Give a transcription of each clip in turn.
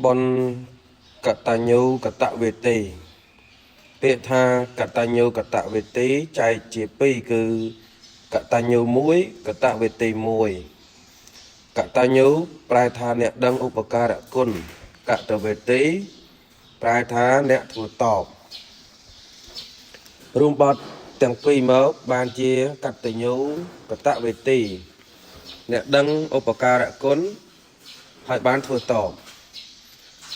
បនកតញ្ញូកតវេទីពាក្យថាកតញ្ញូកតវេទីចែកជាពីរគឺកតញ្ញូមួយកតវេទីមួយកតញ្ញូប្រែថាអ្នកដឹងឧបការៈគុណកតវេទីប្រែថាអ្នកធ្វើតបរួមបទទាំងពីរមកបានជាកតញ្ញូកតវេទីអ្នកដឹងឧបការៈគុណហើយបានធ្វើតប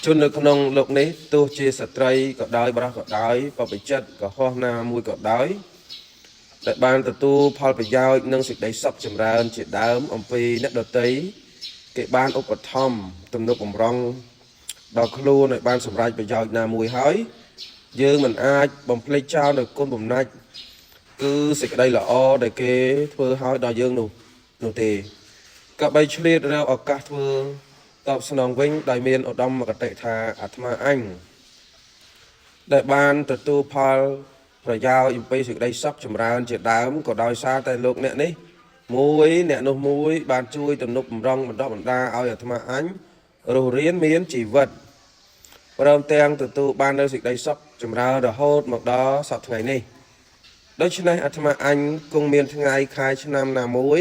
ជននៅក្នុងលោកនេះទោះជាស្ត្រីក៏ដោយបរិសុទ្ធក៏ដោយបព្វជិតក៏ហោះណាមួយក៏ដោយដែលបានទទួលផលប្រយោជន៍និងសេចក្តីសុខចម្រើនជាដើមអំពីអ្នកដទៃគេបានឧបត្ថម្ភទំនុកបំរុងដល់ខ្លួនឲ្យបានសម្រេចប្រយោជន៍ណាមួយហើយយើងមិនអាចបំភ្លេចចោលនៅគុណបំណាច់គឺសេចក្តីល្អដែលគេធ្វើឲ្យដល់យើងនោះទេក៏បីឆ្លៀតរកឱកាសធ្វើតបស្នងវិញដោយមានឧត្តមគតិថាអាត្មាអញដែលបានទទួលផលប្រយោជន៍អំពីសេចក្តីសុខចម្រើនជាដើមក៏ដោយសារតែលោកអ្នកនេះមួយអ្នកនោះមួយបានជួយទំនុកបំរុងបណ្ដោះបណ្ដាឲ្យអាត្មាអញរស់រានមានជីវិតព្រមទាំងទទួលបាននូវសេចក្តីសុខចម្រើនរហូតមកដល់សប្តាហ៍ថ្ងៃនេះដូច្នេះអាត្មាអញគង់មានថ្ងៃខែឆ្នាំណាមួយ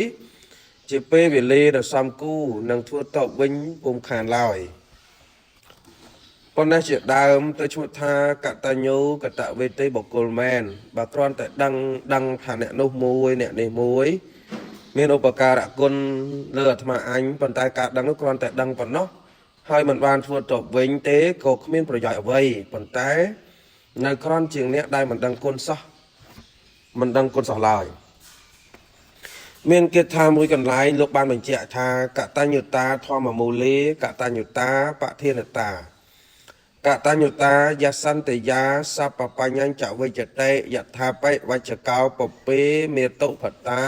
ជាពេលវេលាដ៏សំគូនឹងធ្វើតបវិញពុំខានឡើយប៉ុន្តែជាដើមទៅឈ្មោះថាកតញ្ញូកតវេទីបុគ្គលមែនបើគ្រាន់តែដឹងថាអ្នកនោះមួយអ្នកនេះមួយមានឧបការៈគុណលើអាត្មាអញប៉ុន្តែការដឹងនោះគ្រាន់តែដឹងប៉ុណ្ណោះហើយមិនបានធ្វើតបវិញទេក៏គ្មានប្រយោជន៍អ្វីប៉ុន្តែនៅគ្រាន់ជាងអ្នកដែលមិនដឹងគុណសោះឡើយមានគាថាមួយកន្លែងលោកបានបញ្ជាក់ថាកតញ្ញុតាធម្មមូលេកតញ្ញុតាបធានតាកតញ្ញុតាយសន្តិយាសពបញ្ញចវិជ្ជតិយថាបិវច្ចកោពពេមេតុភតា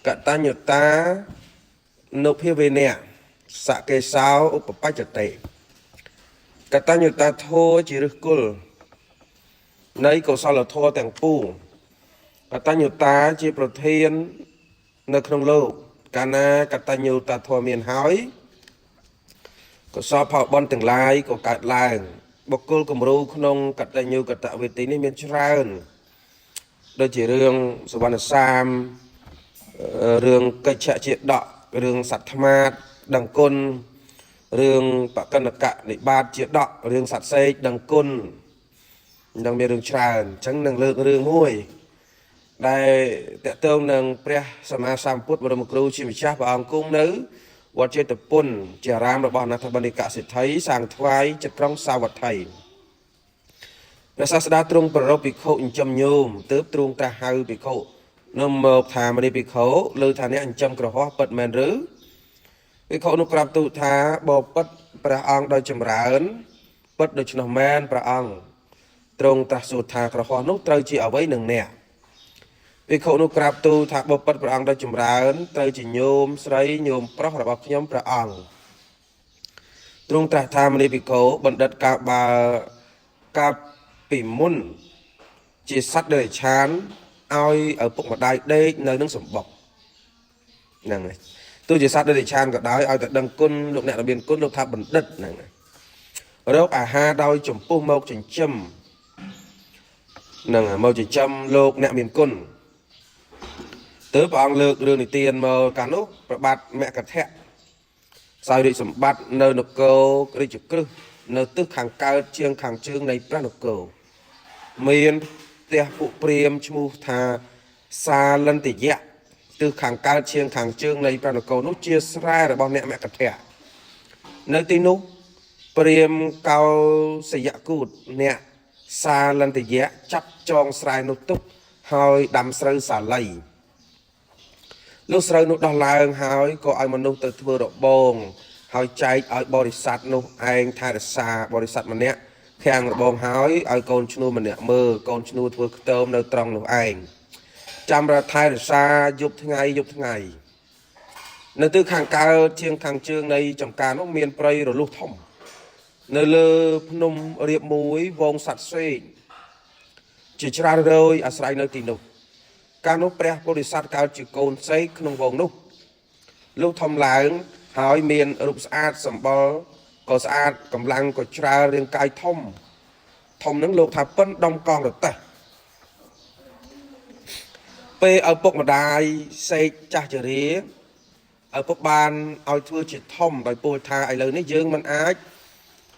កតញ្ញុតានុភាវេនៈសកេសោឧបបច្ចតិកតញ្ញុតាធម៌ជាឫសគល់នៃកុសលធម៌ទាំងពួងកតញ្ញុតាជាប្រធាននៅក្នុងលោកកាលណាកតញ្ញូតាធម៌មានហើយកុសលផលបុណ្យទាំងឡាយក៏កើតឡើងបុគ្គលគំរូក្នុងកតញ្ញូកតវេទីនេះមានច្រើនដូចជារឿងសវណ្ណសាមរឿងកិច្ចជាដករឿងសត្វថ្មាតដឹងគុណរឿងបកណ្ណកនិបាតជាដករឿងសត្វសេកដឹងគុណនឹងមានរឿងច្រើនអញ្ចឹងនឹងលើករឿងមួយដែលតកតងនឹងព្រះសម្មាសម្ពុទ្ធបរមគ្រូជាម្ចាស់ព្រះអង្គគង់នៅវត្តចេតពុនជាអារាមរបស់អនាថបណ្ឌិកសិទ្ធិសាងថ្វាយចិត្តក្រុងសាវត្ថីព្រះសាស្តាទ្រង់ប្ររពភិក្ខុចិញ្ចឹមញោមទើបទ្រង់ត្រាស់ហៅភិក្ខុនាំមកថាមនីភិក្ខុលើថាអ្នកចិញ្ចឹមក្រហោះពិតមែនឬភិក្ខុនោះក្រាបទូលថាបបិទ្ធព្រះអង្គដោយចម្រើនពិតដូច្នោះមែនព្រះអង្គទ្រង់ត្រាស់សួរថាក្រហោះនោះត្រូវជាអ្វីនឹងអ្នកភិក្ខុនោះក្រាបទូលថាបបិទ្ធព្រះអង្គដោយចម្រើនត្រូវជាញោមស្រីញោមប្រុសរបស់ខ្ញុំព្រះអង្គទ្រង់ត្រាស់ថាមនីភិក្ខុបណ្ឌិតកាលពីមុនជាសត្វដេរឆានឲ្យឪពុកម្ដាយដេកនៅនឹងសម្បុកហ្នឹងហើយទោះជាសត្វដេរឆានក៏ដោយឲ្យតែដឹងគុណលោកអ្នកមានគុណលោកថាបណ្ឌិតហ្នឹងហើយរកអាហារដោយចំពោះមកចិញ្ចឹមហ្នឹងមកចិញ្ចឹមលោកអ្នកមានគុណទើបព្រះអង្គលើករឿងនិទានមកកាលនោះប្របាទមគ្គធៈសោយរាជសម្បត្តិនៅនគររាជក្រឹសនៅទិសខាងកើតជាងខាងជើងនៃព្រះនគរមានផ្ទះពួកព្រាហ្មណ៍ឈ្មោះថាសាលន្ទយៈទិសខាងកើតជាងខាងជើងនៃព្រះនគរនោះជាស្រែរបស់អ្នកមគ្គធៈនៅទីនោះព្រាហ្មណ៍កោសយគូតអ្នកសាលន្ទយៈចាប់ចងស្រែនោះទុកហើយដាំស្រូវសាលីលុះស្រូវនោះដោះឡើងហើយក៏ឲ្យមនុស្សទៅធ្វើរបងហើយចែកឲ្យបរិស័ទនោះឯងថែរក្សាបរិស័ទម្នាក់ខាងរបងហើយឲ្យកូនឈ្នួលម្នាក់មើលកូនឈ្នួលធ្វើខ្ទមនៅត្រង់នោះឯងចាំរថែរក្សាយប់ថ្ងៃនៅទិសខាងកើតជាងខាងជើងនៃចំការនោះមានព្រៃរលុះធំនៅលើភ្នំរៀបមួយវងសัตว์សេកជាច្រើនរយអាស្រ័យនៅទីនោះកាលនោះព្រះពោធិសត្វកើតជាកូនសេកក្នុងវងនោះលុះធំឡើងហើយមានរូបស្អាតសម្បុរ có xa cầm lăng có tra riêng cai thông thông nắng lục thả phân đông con được ta p ở bốc mà đài xây cha chở ría ở bốc ban ao thưa chỉ thông đòi bồi thà ai lớn ấy dươngมันái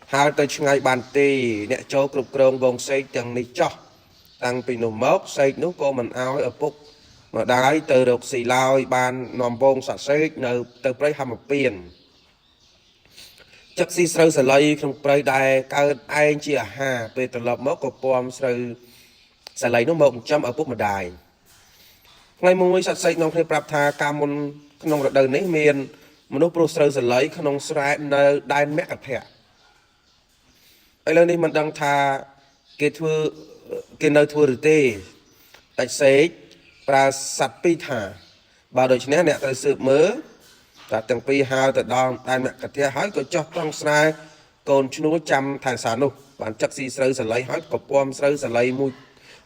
hai tới ngày bàn tì nè châu cục krong vòng xây chẳng ní cho tăng pin nổ mốc xây nút cô mình áo ở bốc mà đái từ độc xì lao ban nòm vong sạch xây nở từ prey hàm một biển chắc si sơ sờ lây không prey đài cao anh chỉ hà về từ lợp mốc của pom sờ lây nó một trăm ở bốc mà đài ngày mùng sạch xây nông khi prap tha cam môn nông đời nấy miền mà nó pro sờ lây nông sài nơi đài mẹ cặp hẹ ấy lên đi mình đang tha cái thưa cái nơi thưa được tê tại xây pra sạch pi thả bà đời này nè tại sự mới tại từng pi hao tại đòn tai mẹ cặp hẹ hỏi có cho trong sai còn chú nó chăm thành sản luôn bạn chắc si sờ lấy hỏi có pom sờ lấy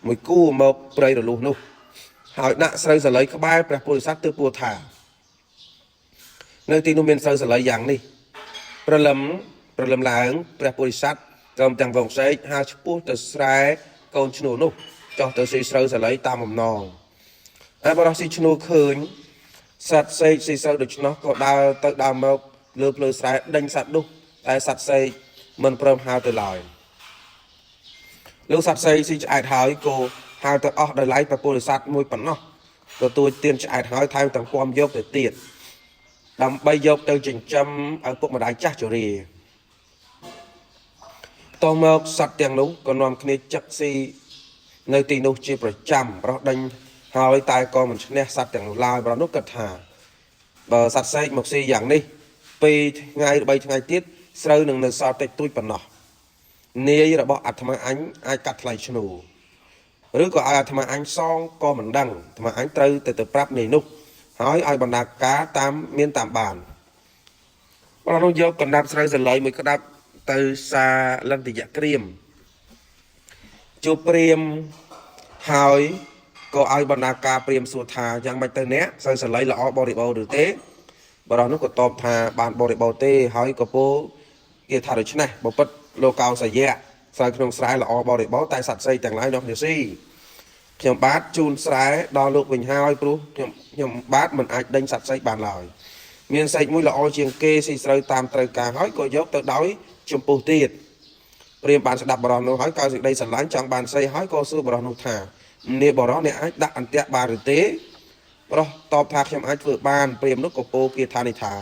mùi cu một prey rồi luôn luôn hỏi nạ sờ lấy các bài pra bồi sát từ bùa thả nơi tin nó miền sờ lấy dạng đi pra lầm láng pra bồi sát cầm chẳng vòng xây hai chút từ sai còn chú nó cho từ si sờ lấy tam mầm non ai bảo si chú nó khơi sạch xây si sờ được nó có đào tự đào một lượp lừa sai đánh sạch đúng tại sạch xây mình prom hao từ lời lúc sạch xây si chạy hỏi cô hao từ đời lấy pra bồi sát mùi bẩn nó rồi tôi tiên chạy hỏi thay tầng quam dốc để tiền đâm bay dốc từ trình châm ở bộ mà đại chắc chỗ gì tôi mơ sạch tiền đúng còn nằm kia chắc si nơi tiền đâu chỉ phải chăm đó đánh hỏi tay con mình nè sạch tiền lai và nó cật hà và sạch xây một si dạng đi pi ngay bay ngày tiết sơ nâng nâng sao tết tôi bẩn nọ nia là bỏ ạt mà ánh ai cắt lại cho nụ rồi có ai mà anh xong co mình đăng mà anh từ prap này nút hỏi ai bằng đạc cá tam miên tạm bản bao lâu giờ còn đạp sợi lấy mới có đạp từ xa lần thì dạ kriêm chụp priêm hỏi có ai bằng đạc cá priêm sụt thà chẳng bạch từ nét sợi lấy là bò đi bò được thế bao đó nó có tôm thà bạn bò đi bò tê hỏi có bố kia thà được chứ này bộ bất lô cao sợi dạ sợi không sai là bò đi bò tay sạch xây chẳng lại đâu điều gì nhầm bát chun sái đo lục bình hai pru nhầm bát mình ai đánh sạch xây bàn lời miền xây mũi là oi chiên kê si sơi tam trời cả hỏi có dốc tới đói chum pu tiệt riêng bàn sẽ đặt bò nó hỏi cao dịch đây sẵn láng trong bàn xây hỏi cô sư bò nó thả nè bò đó nè ai đặt ăn tẹt bàn thực tế bò tọp thạc nhầm ai vừa bàn riêng nước cổ po kia thà này thả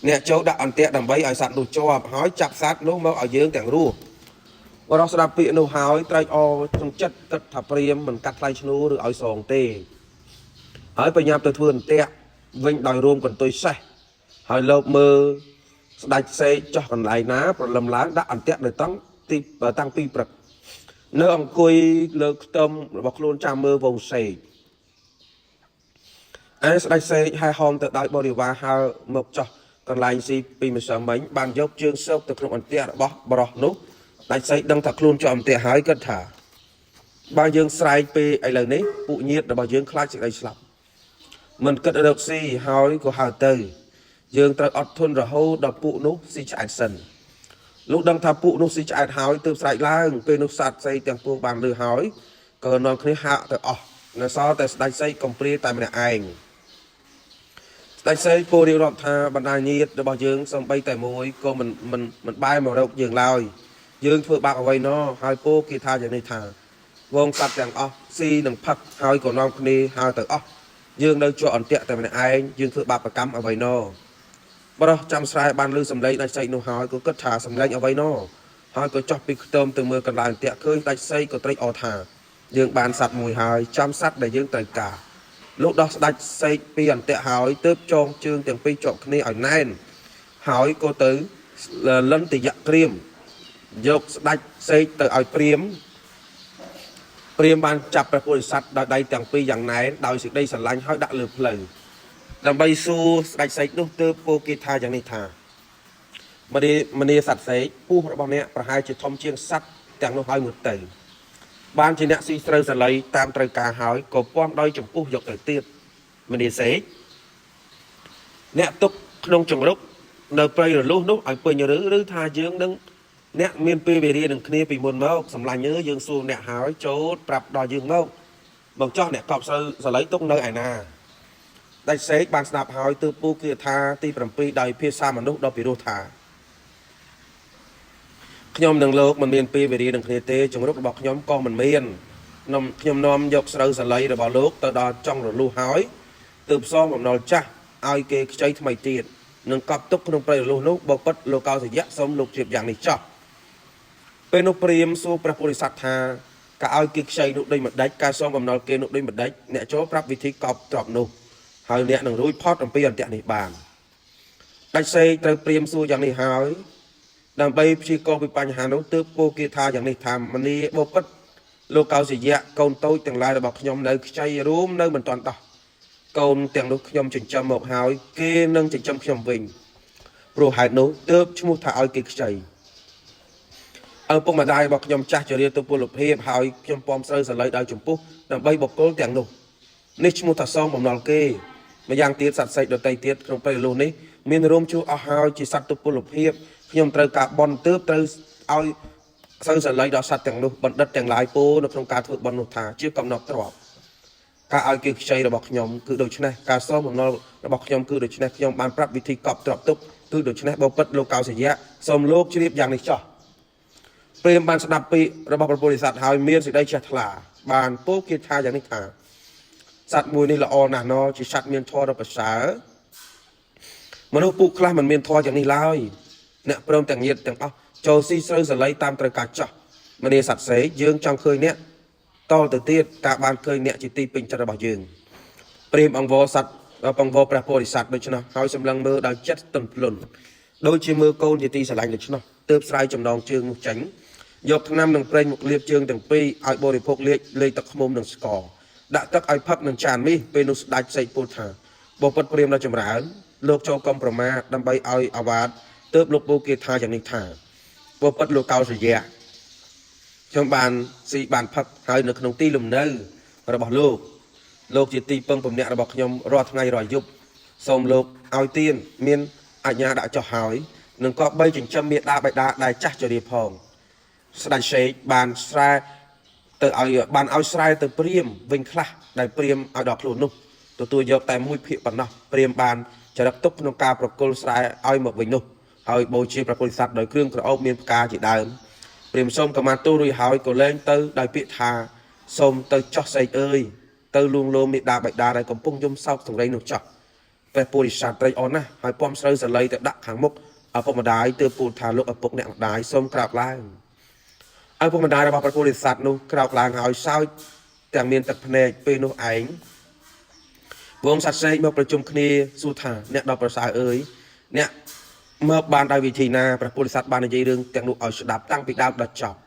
nè châu đặt ăn tẹt đầm bấy ai sẵn đồ cho hỏi chặt sát lúc mà ở dưới chẳng ru và đó sẽ đạp bị nụ hỏi trai o trong chất cất thập riêng mình cắt lại chú được ở sòng tê hỏi bây nhằm từ vườn tẹ vinh đòi rôm còn tôi say hỏi lâu mơ đạch xe cho còn lại ná và lầm lá đã ăn tẹ để tăng pi bật nơi ông cùi lơ tâm bọc luôn cha mơ vòng sầy ai sẽ đạch xe hai hôm từ đại bò điều và hai mộc cho còn lại gì pi mình sợ mấy bàn dốc chương sâu từ trong ăn tẹ đã bỏ nút đại xây đăng thật luôn cho ông tệ hái cất thả bao dương sai pe ai lần đấy phụ nhiệt là bao dương khai sự đây sập mình cất được si hỏi của hà tây dương tới ọt thôn rồi hô đập phụ nút si chạy sần lúc đăng thả phụ nút si chạy hỏi từ sai lang pe nút sạt xây tiếng buông bàn lừa hỏi cờ non khi hạ tới nó so tới đại xây công pria tại mình anh đại xây po điều đọc thà bàn đài nhiệt là bao dương xong bay tại môi cô mình bay màu đâu dương lòi dương phơi bạc ở vậy nó hai po kia tha vậy này thà vòng sạch rằng si đừng phật hai của non kia hai từ dương đâu chọn tiện tại này ai dương phơi bạc và cắm ở vậy nó bắt đầu chăm sai ban lư sầm lấy đại xây nó hai có cất thả sầm lấy ở vậy nó hai có chọc bị tôm từ mưa còn lại tiện khơi đại xây có tây ở thả dương bàn sạch mùi hai chăm sắt để dương tẩy cả lúc đó đại xây tiền tiện hỏi tớp cho chương tiền pi chọn kia ở này hỏi cô tới lần thì giặc kriêm dốc đạch xây từ ở priêm ban chập ra bồi sạch đây chẳng pi dạng này đòi sự đây sẵn lánh hỏi đã lượp lần làm bay su đạch xây nút tư po kia tha dạng này thà mà đi sạch xây pu bao nè và hai chỉ thông chiên sắt chẳng nó hỏi một tỷ ban chỉ nè si sơ sẵn lấy tam trời cả hỏi có quang đôi chồng pu dọc tới tiết mà đi xây nè túc nông trồng lúc នៅព្រៃរលុះនោះឲ្យពេញឬថាយើងនឹងអ្នកមានពេលវេលានឹងគ្នាពីមុនមកសម្លាញ់យើងសួរអ្នកហើយចូលប្រាប់ដល់យើងមកបងចោះអ្នកកប់ស្រូវសលៃទុកនៅឯណាដាច់សេកបានស្ដាប់ហើយទើបពូគាថាទី7ដោយភាសាមនុស្សដ៏ពិរោះថាខ្ញុំនឹងលោកមិនមានពេលវេលានឹងគ្នាទេជំរុករបស់ខ្ញុំក៏មិនមានខ្ញុំនាំយកស្រូវសលៃរបស់លោកទៅដល់ចុងរលុះហើយទើបផ្សំបំណុលចាស់ឲ្យគេខ្ចីថ្មីទៀតនឹងកប់ទុកក្នុងព្រៃរលុះនោះបបិទ្ធលោកកោសយៈសូមលោកជ្រាបយ៉ាងនេះចោះពេលនោះព្រាមសួរព្រះពុរិស័ទថាការឲ្យគេខ្ចីនោះដូចម្ដេចការសងបំណុលគេនោះដូចម្ដេចអ្នកចូលប្រាប់វិធីកប់ទ្រព្យនោះហើយអ្នកនឹងរួចផុតអំពីអន្ទាក់នេះបានដាច់សេកត្រូវព្រាមសួរយ៉ាងនេះហើយដើម្បីព្យាករពីបញ្ហានោះទើបពោគេថាយ៉ាងនេះថាមនីបបិទ្ធលោកកោសយៈកូនតូចទាំងឡាយរបស់ខ្ញុំនៅខ្ចីរួមនៅមិនទាន់ដោះកូនទាំងនោះខ្ញុំចិញ្ចឹមមកហើយគេនឹងចិញ្ចឹមខ្ញុំវិញព្រោះហេតុនោះទើបឈ្មោះថាឲ្យគេខ្ចីឪពុកម្ដាយរបស់ខ្ញុំចាស់ជរាទៅពលភាពហើយខ្ញុំពំស្រូវសលៃដោយចំពោះដើម្បីបកគលទាំងនោះនេះឈ្មោះថាសងបំណុលគេម្យ៉ាងទៀតសត្វសេកដតីទៀតក្នុងពេលលុះនេះមានរោមជួអស់ហើយជាសត្វទៅពលភាពខ្ញុំត្រូវការបន់ទើបត្រូវឲ្យស្រូវសលៃដល់សត្វទាំងនោះបណ្ឌិតទាំងឡាយពោនៅក្នុងការធ្វើបន់នោះថាជាកំណត់ទ្រព្យការឲ្យគេខ្ចីរបស់ខ្ញុំគឺដូច្នេះការសងបំណុលរបស់ខ្ញុំគឺដូច្នេះខ្ញុំបានប្រាប់វិធីកប់ទ្រព្យទុកគឺដូច្នេះបបិទ្ធលោកកោសយៈសូមលោកជ្រាបយ៉ាងនេះចោះព្រាមបានស្ដាប់ពាក្យរបស់ព្រះពុរិស័ទហើយមានសេចក្តីជ្រះថ្លាបានពោលគាថាយ៉ាងនេះថាសត្វមួយនេះល្អណាស់ណជាសត្វមានធម៌ដ៏ប្រសើរមនុស្សពួកខ្លះមិនមានធម៌យ៉ាងនេះឡើយអ្នកព្រមទាំងញាតិទាំងអស់ចូលស៊ីស្រូវសលៃតាមត្រូវការចោះមនីសត្វសេកយើងចង់ឃើញអ្នកតទៅទៀតការបានឃើញអ្នកជាទីពេញចិត្តរបស់យើងព្រាមអង្វរសត្វបង្វរព្រះពុរិស័ទដូច្នោះហើយសម្លឹងមើលដោយចិត្តទន់ភ្លន់ដូចជាមើលកូនជាទីស្រឡាញ់ដូច្នោះទើបស្រាយចំណងជើងនោះចេញយកថ្នាំនឹងប្រេងមកលាបជើងទាំងពីរឲ្យបរិភោគលេខទឹកឃ្មុំនិងស្ករដាក់ទឹកឲ្យផឹកនឹងចានមាសពេលនោះស្ដេចសេកពោលថាបបិទ្ធព្រាមដ៏ចម្រើនលោកចូលកំប្រមាដើម្បីឲ្យអាវាតទើបលោកពូគេថាយ៉ាងនេះថាបបិទ្ធលោកកោសយៈខ្ញុំបានស៊ីបានផឹកហើយនៅក្នុងទីលំនៅរបស់លោកជាទីពឹងពំនាក់របស់ខ្ញុំរាល់ថ្ងៃរាល់យប់សូមលោកឲ្យទានមានអាជ្ញាដាក់ចុះហើយនឹងក៏បីចិញ្ចឹមមេដាបៃតាដែលចាស់ជរាផងស្ដេចសេកបានស្រែទៅឲ្យស្រែទៅព្រាមវិញខ្លះដែលព្រាមឲ្យដល់ខ្លួននោះទទួលយកតែមួយភាគប៉ុណ្ណោះព្រាមបានចរិតទុកក្នុងការប្រគល់ស្រែឲ្យមកវិញនោះហើយបូជាព្រះពុរិស័ទដោយគ្រឿងក្រអូបមានផ្កាជាដើមព្រាមសូមកម្មាទូលរួចហើយក៏លែងទៅដោយពាក្យថាសូមទៅចោះសេកអើយទៅលួងលោមមេដាបៃតាដែលកំពុងយំសោកសង្រៃនោះចោះព្រះពុរិស័ទត្រេកអរណាស់ហើយពំស្រូវសលៃទៅដាក់ខាងមុខឪពុកម្ដាយទើបពោលថាលោកឪពុកអ្នកម្ដាយសូមក្រាបឡើងឪពុកម្ដាយរបស់ព្រះពុរិស័ទនោះក្រោកឡើងហើយសើចទាំងមានទឹកភ្នែកពេលនោះឯងវងសត្វសេកមកប្រជុំគ្នាសួរថាអ្នកដល់ប្រសើរអើយអ្នកមកបានដោយវិធីណាព្រះពុរិស័ទបាននិយាយរឿងទាំងនោះឲ្យស្ដាប់តាំងពីដើមដល់ចប់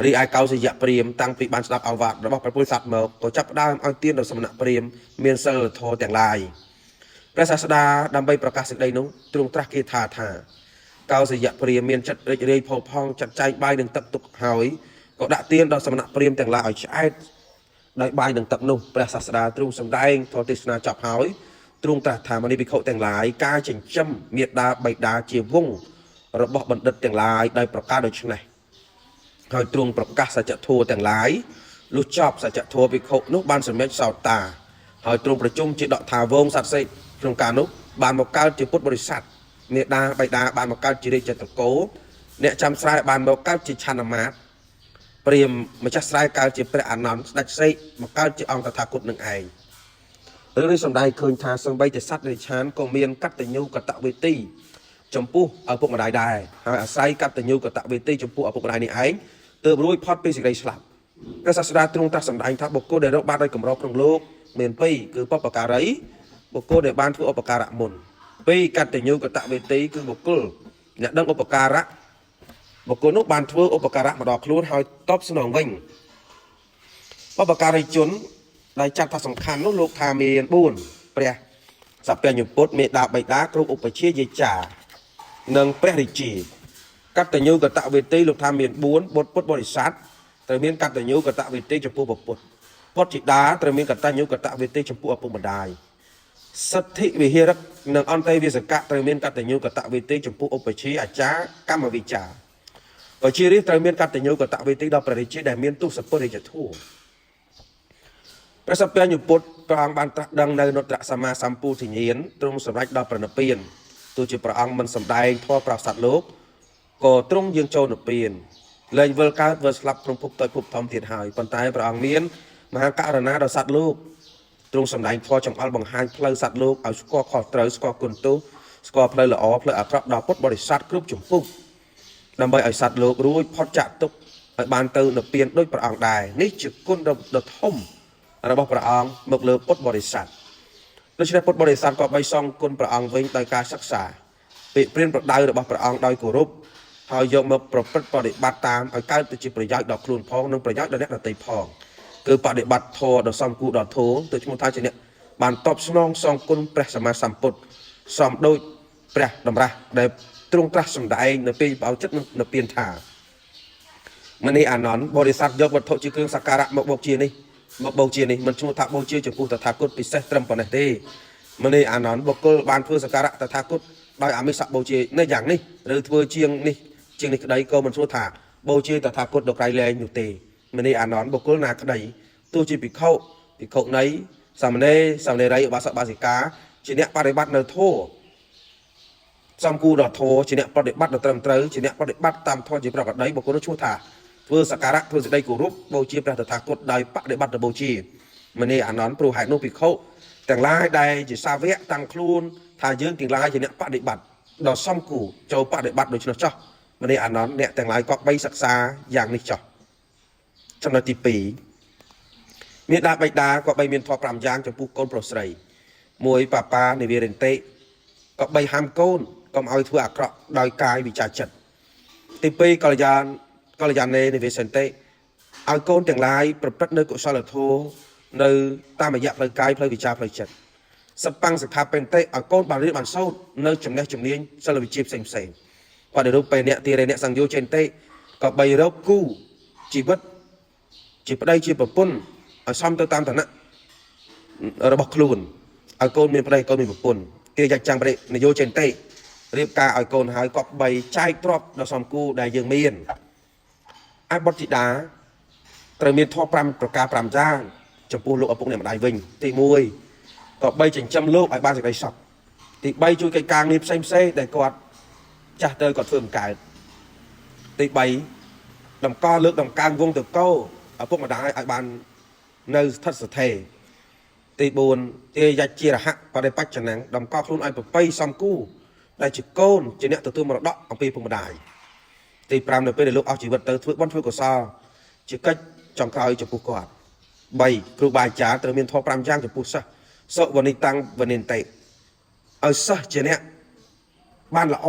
រីឯកោសយៈព្រាមតាំងពីបានស្ដាប់ឱវាទរបស់ព្រះពុរិស័ទមកក៏ចាប់ផ្ដើមឲ្យទានដល់សមណៈព្រាមមានសិលធម៌ទាំងឡាយព្រះសាស្តាដើម្បីប្រកាសសេចក្តីនោះទ្រង់ត្រាស់គាថាថាកោសយៈព្រាមមានចិត្តរីករាយផូរផង់ចាត់ចែងបាយនិងទឹកទុកហើយក៏ដាក់ទានដល់សមណៈព្រាមទាំងឡាយឲ្យឆ្អែតដោយបាយនិងទឹកនោះព្រះសាស្តាទ្រង់សម្ដែងធម៌ទេសនាចប់ហើយទ្រង់ត្រាស់ថាមនីភិក្ខុទាំងឡាយការចិញ្ចឹមមេដាបៃតាជាវង្សរបស់បណ្ឌិតទាំងឡាយដោយប្រការដូច្នេះហើយទ្រង់ប្រកាសសច្ចធម៌ទាំងឡាយលុះចប់សច្ចធម៌ភិក្ខុនោះបានសម្រេចសោតាហើយទ្រង់ប្រជុំជាដកថាវងសត្វសេកក្នុងការនោះបានមកកើតជាពុទ្ធបរិស័ទមេដាបៃតាបានមកកើតជារាជត្រកូលអ្នកចាំស្រែបានមកកើតជាឆន្ទមាតព្រាមម្ចាស់ស្រែកើតជាព្រះអានន្ទស្ដេចសេកមកកើតជាអង្គតថាគតនឹងឯងរឿងនេះសំដែងឃើញថាសំបីតែសត្វរិឆានក៏មានកតញ្ញូកតវេទីចំពោះឪពុកម្ដាយដែរហើយអាស្រ័យកតញ្ញូកតវេទីចំពោះឪពុកម្ដាយនេះឯងទើបរួចផុតពីសេចក្តីស្លាប់ព្រះសាស្តាទ្រង់ត្រាស់សម្ដែងថាបុគ្គលដែលរកបានដោយកម្រក្នុងលោកមានពីរគឺបុព្វការីបុគ្គលដែលបានធ្វើឧបការៈមុនពីរកតញ្ញូកតវេទីគឺបុគ្គលអ្នកដឹងឧបការៈបុគ្គលនោះបានធ្វើឧបការៈមកដល់ខ្លួនហើយតបស្នងវិញបុព្វការីជនដែលចាត់ថាសំខាន់នោះលោកថាមាន4ព្រះសព្វញ្ញពុទ្ធមេដាបៃតាគ្រូឧបជាយាចានិងព្រះរាជាកតញ្ញូកតវេទីលោកថាមាន4បុត្រពុទ្ធបរិស័ទត្រូវមានកតញ្ញូកតវេទីចំពោះពុទ្ធពុទ្ធធីតាត្រូវមានកតញ្ញូកតវេទីចំពោះឪពុកម្ដាយ សិទ្ធិវិហារៈនិងអន្តេវាសិកៈត្រូវមានកតញ្ញូកតវេទីចំពោះឧបជាអាចារ្យកម្មវិចារប្រជារាស្ត្រត្រូវមានកតញ្ញូកតវេទីដល់ព្រះរាជាដែលមានទស្សពុទ្ធរាជធម៌ព្រះសម្ពាញពុទ្ធព្រះអង្គបានត្រាស់ដឹងនៅនុត្តរសម្មាសម្ពុទ្ធញ្ញាណទ្រង់សម្រេចដល់ព្រះនិព្វានទោះជាព្រះអង្គមិនសម្ដែងធម៌ប្រាប់សត្វលោកក៏ទ្រង់យាងចូលនិព្វានលែងវិលកើតវិលស្លាប់ក្នុងភពតូចភពធំទៀតហើយប៉ុន្តែព្រះអង្គមានមហាករុណាដល់សត្វលោកទ្រង់សម្ដែងធម៌ចង្អុលបង្ហាញផ្លូវសត្វលោកឲ្យស្គាល់ខុសត្រូវស្គាល់គុណទោសស្គាល់ផ្លូវល្អផ្លូវអាក្រក់ដល់ពុទ្ធបរិស័ទគ្រប់ជំពូកដើម្បីឲ្យសត្វលោករួចផុតចាកទុក្ខឲ្យបានទៅនិព្វានដូចព្រះអង្គដែរនេះជាគុណដ៏ធំរបស់ព្រះអង្គមកលើពុទ្ធបរិស័ទដូច្នេះពុទ្ធបរិស័ទក៏បីសងគុណព្រះអង្គវិញដោយការសិក្សាពាក្យព្រានប្រដៅរបស់ព្រះអង្គដោយគោរពហើយយកមកប្រព្រឹត្តបដិបត្តិតាមឲ្យកើតទៅជាប្រយោជន៍ដល់ខ្លួនផងនិងប្រយោជន៍ដល់អ្នកដទៃផងគឺបដិបត្តិធម៌ដ៏សមគួរដល់ធម៌ទៅឈ្មោះថាជាអ្នកបានតបស្នងសងគុណព្រះសម្មាសម្ពុទ្ធសមដូចព្រះតម្រាស់ដែលទ្រង់ត្រាស់សម្ដែងនៅពេលបោចិត្តនៅពៀនថាមនីអានន្តបរិស័ទយកវត្ថុជាគ្រឿងសក្ការៈមកបូជានេះមិនឈ្មោះថាបូជាចំពោះតថាគតពិសេសត្រឹមប៉ុណ្ណេះទេមនីអានន្តបុគ្គលបានធ្វើសក្ការៈតថាគតដោយអមិសបូជានេះយ៉ាងនេះឬធ្វើជាងនេះក្តីក៏មិនឈ្មោះថាបូជាតថាគតដល់ក្រៃលែងនោះទេមនីអានន្តបុគ្គលណាក្តីទោះជាភិក្ខុនៃសាមណេរឧបាសកបាសិកាជាអ្នកបដិបត្តិនៅធម៌សំគូដល់ធម៌ជាអ្នកបដិបត្តិដល់ត្រឹមត្រូវជាអ្នកបដិបត្តិតាមធម៌ជាប្រកបដីបុគ្គលនោះឈ្មោះថាធ្វើសក្ការៈធ្វើសេចក្តីគោរពបូជាព្រះតថាគតដោយបដិបត្តិទៅបូជាមនីអានន្តព្រោះហេតុនោះភិក្ខុទាំងឡាយដែលជាសាវកតាំងខ្លួនថាយើងទាំងឡាយជាអ្នកបដិបត្តិដល់សំគូចូលបដិបត្តិដូច្នោះចោះមនីអានន្តអ្នកទាំងឡាយក៏បីសិក្សាយ៉ាងនេះចោះចំណុចទី2មេដាបៃតាក៏បីមានធម៌5យ៉ាងចំពោះកូនប្រុសស្រី1ប៉ាប៉ានិវារិន្តិក៏បីហាមកូនកុំឲ្យធ្វើអាក្រក់ដោយកាយវិចារចិត្តទី2កល្យាណេនិវាសិន្តិឲ្យកូនទាំងឡាយប្រព្រឹត្តនៅកុសលធម៌នៅតាមរយៈផ្លូវកាយផ្លូវវិចារផ្លូវចិត្តសបង្សខាបេន្តិឲ្យកូនបានរៀនបានសូត្រនៅចំណេះជំនាញសិលវិជ្ជាផ្សេងបដិរូបបេអ្នកទីរេអ្នកសង្យោចេន្តិក៏បីរកគូជីវិតជាប្តីជាប្រពន្ធឲ្យសមទៅតាមឋានៈរបស់ខ្លួនឲ្យកូនមានប្តីកូនមានប្រពន្ធទីយ៉ាច់ចាំងប្រេនយោចេន្តិរៀបការឲ្យកូនហើយក៏បីចែកទ្រព្យដល់សំគូដែលយើងមានឯបុត្រធីតាត្រូវមានធម៌5ប្រការ5យ៉ាងចំពោះលោកឪពុកអ្នកម្ដាយវិញទី1ក៏បីចិញ្ចឹមលោកឲ្យបានសេចក្តីសុខទី3ជួយកិច្ចការងារផ្សេងដែលគាត់ចាស់ទៅគាត់ធ្វើមិនកើតទី3តម្កល់លើកតម្កើងវងតកោឪពុកម្ដាយឲ្យបាននៅស្ថិតស្ថេរទី4ទាយជារហៈបរិបច្ចនំតម្កល់ខ្លួនឲ្យប្រពៃសំគូដែលជាកូនជាអ្នកទទួលមរតកអំពីឪពុកម្ដាយទី5នៅពេលដែលលោកអស់ជីវិតទៅធ្វើបុណ្យធ្វើកុសលជាកិច្ចចុងក្រោយចំពោះគាត់3គ្រូបាអាចារ្យត្រូវមានធម៌5យ៉ាងចំពោះសិស្សសុវនិតាំងវនិន្តិឲ្យសិស្សជាអ្នកបានល្អ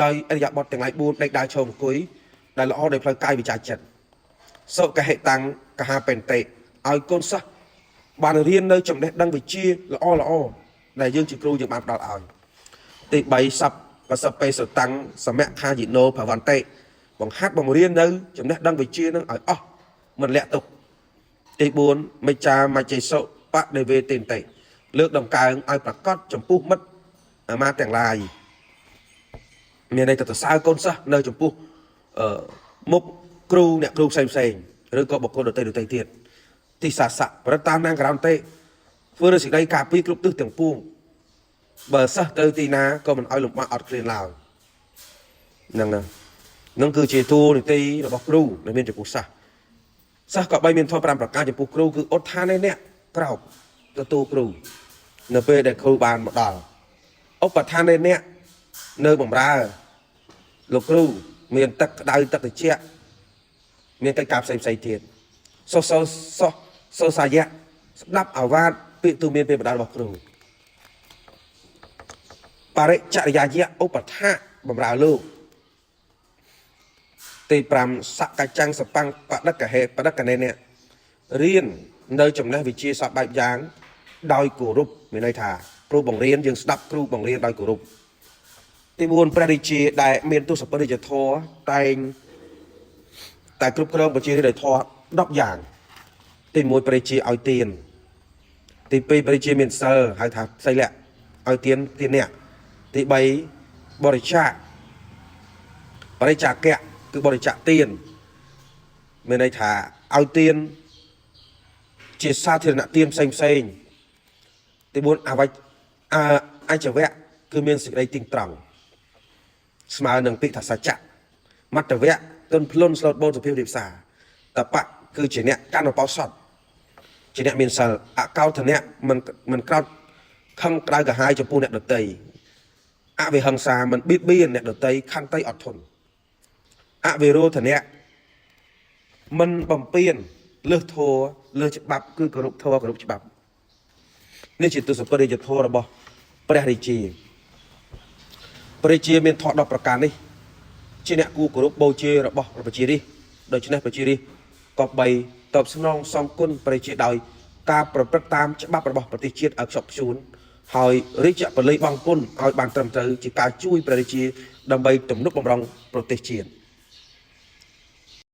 ដោយអរិយបទទាំងឡាយ4ដេកដើរឈរអង្គុយដែលល្អដោយផ្លូវកាយវិចារចិត្តសុកហេតាំងកហាបេន្តិឲ្យកូនសិស្សបានរៀននៅចំណេះដឹងវិជ្ជាល្អដែលយើងជាគ្រូយើងបានផ្ដល់ឲ្យទី3សັບបសពេសតាំងសមខាយិណោភវន្តិបង្ហាត់បង្រៀននៅចំណេះដឹងវិជ្ជានឹងឲ្យអស់មិនលាក់ទុកទី4មេចាមច្ចេសុបដិវេទិន្តិលើកដំកើងឲ្យប្រកបចំពោះមិត្តអាមាទាំងឡាយមានន័យថាសរសើរកូនសិស្សនៅចំពោះមុខគ្រូអ្នកគ្រូផ្សេងឬក៏បុគ្គលដទៃទៀតទីសាសៈប្រតានាងក្រោមទេធ្វើនៅសេចក្តីការពារគ្រប់ទិសទាំងពួងបើសិស្សទៅទីណាក៏មិនឲ្យលំបាកអត់ឃ្លានឡើយនឹងគឺជាតួនាទីរបស់គ្រូដែលមានចំពោះសិស្សក៏បីមានធម៌5ប្រការចំពោះគ្រូគឺឧទ្ធានអ្នកក្រោបទទួលគ្រូនៅពេលដែលគ្រូបានមកដល់ឧបដ្ឋានអ្នកនៅបម្រើលោកគ្រូមានទឹកក្តៅទឹកត្រជាក់មានកិច្ចការផ្សេងទៀតសូសាយៈស្ដាប់អាវាតពាក្យទូមានពេលបដារបស់គ្រូបរិចរិយាយៈឧបដ្ឋាបម្រើលោកទី5សកច្ចੰសបង្បដិកហេបដិកណេអ្នករៀននៅចំណេះវិជ្ជាសពបែបយ៉ាងដោយគោរពមានន័យថាគ្រូបង្រៀនយើងស្ដាប់គ្រូបង្រៀនដោយគោរពទី4ព្រះរាជាដែលមានទស្សនវិជ្ជាធម៌តែគ្រប់គ្រងប្រជារាស្ត្រដោយធម៌10យ៉ាងទី1ព្រះរាជាឲ្យទាន ទី2ប្រជាជាមានសិលហៅថាសីលៈឲ្យទានអ្នកទី3បរិច្ចាគគឺបរិច្ចាគទានមានន័យថាឲ្យទានជាសាធារណទានផ្សេងទី4អច្ចវៈគឺមានសេចក្តីទីងត្រង់ស្មើនឹងពាក្យថាសច្ចៈមត្តវៈទុនភ្លុនស្លូតបូនសុភាពរៀបសារតបៈគឺជាអ្នកកាន់បោសតជាអ្នកមានសិលអកោធនៈមិនក្រោតខឹងក្តៅក្រហាយចំពោះអ្នកដទៃអវិហិង្សាមិនបៀតបៀនអ្នកដទៃខន្តីអត់ធន់អវិរោធនៈមិនបំពេញលើសធម៌លើសច្បាប់គឺគោរពធម៌គោរពច្បាប់នេះជាទស្សនវិជ្ជាធម៌របស់ព្រះរាជាមានធម៌10ប្រការនេះជាអ្នកគួរគោរពបូជារបស់ប្រជារាស្ត្រដូច្នេះប្រជារាស្ត្រក៏បីតបស្នងសងគុណព្រះរាជាដោយការប្រព្រឹត្តតាមច្បាប់របស់ប្រទេសជាតិឲ្យខ្ជាប់ខ្ជួនហើយរាជបល័យបង់ពន្ធឲ្យបានត្រឹមត្រូវជាការជួយព្រះរាជាដើម្បីទំនុកបម្រុងប្រទេសជាតិ